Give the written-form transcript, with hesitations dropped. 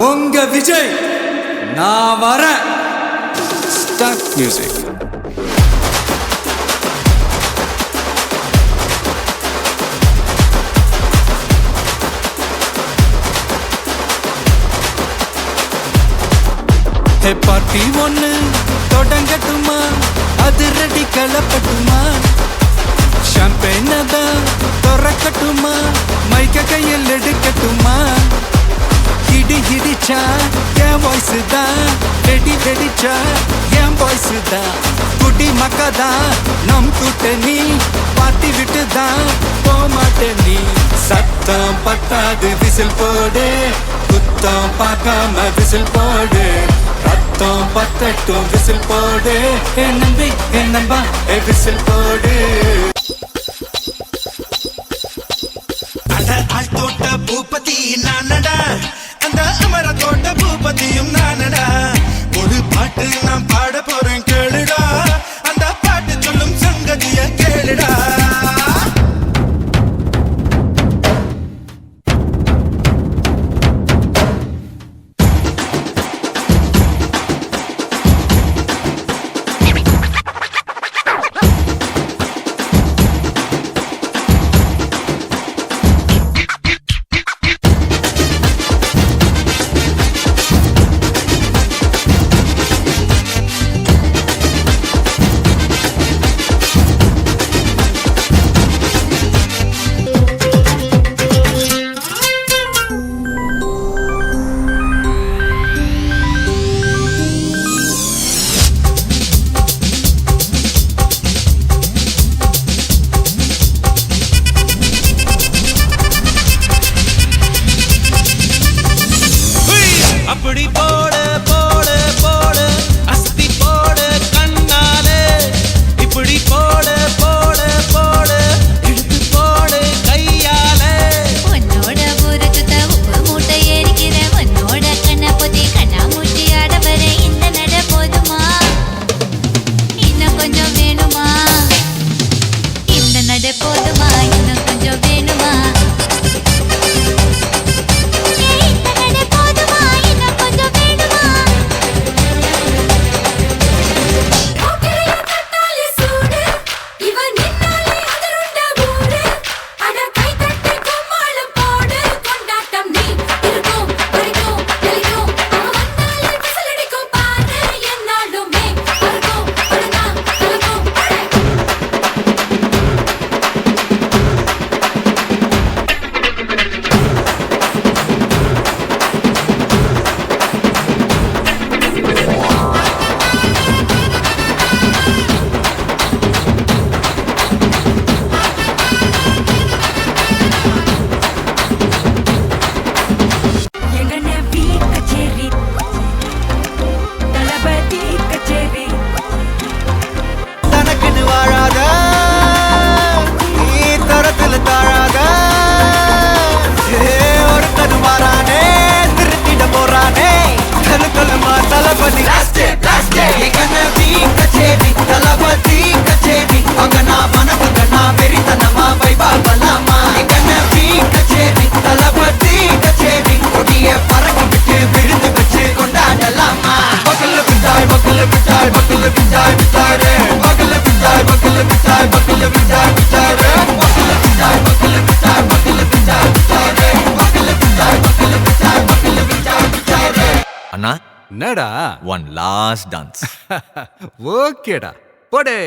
உங்க விஜய் நான் வரேன். Start music. பார்ட்டி ஒண்ணு தொடங்கட்டுமா, அது ரெடி கலப்பட்டுமா, ஷாம்பெயின் தான் திறக்கட்டுமா, மைக்க கையில் எடுக்கட்டுமா, இடி இடிச்சா என் வாய்ஸ் தான், வெடி வெடிச்சா என் வாய்ஸ் தான், குடி மக்கதான் நம் கூட்டணி, பாட்டி விட்டு தான் போமாட்டே நீ. சத்தம் பத்தாது விசில் போடு, குத்தம் பார்க்காம விசில் போடு, ரத்தம் பத்தட்டும் விசில் போடு, என் நம்பி என் நம்பா விசில் போடு. ஆள் தோட்ட பூபதி நானடா, அந்த அமர தோட்ட பூபதியும் நானடா. ஒரு பாட்டு நான் பாட போறேன் கேளுடா, அந்த பாட்டு சொல்லும் சங்கதிய கேளுடா. அப்படி போடு போடு போடு, அஸ்தி போடு கண்ணாலே, இப்படி போடு போடு போடு, இழுத்து போடு கையாலே. உன்னோட ஊரை சுத்த உப்பு மூட்டை ஏறிக்கிற, உன்னோட கண்ணை பொத்தி கண்ணா மூட்டி ஆட வர இந்த நட போதுமா, இன்னும் கொஞ்சம் வேணுமா, இந்த நட போதுமா, இன்னும் கொஞ்சம் வேணுமா, அண்ணா என்னடா ஒன் லாஸ்ட் டான்ஸ். ஓகேடா போடே.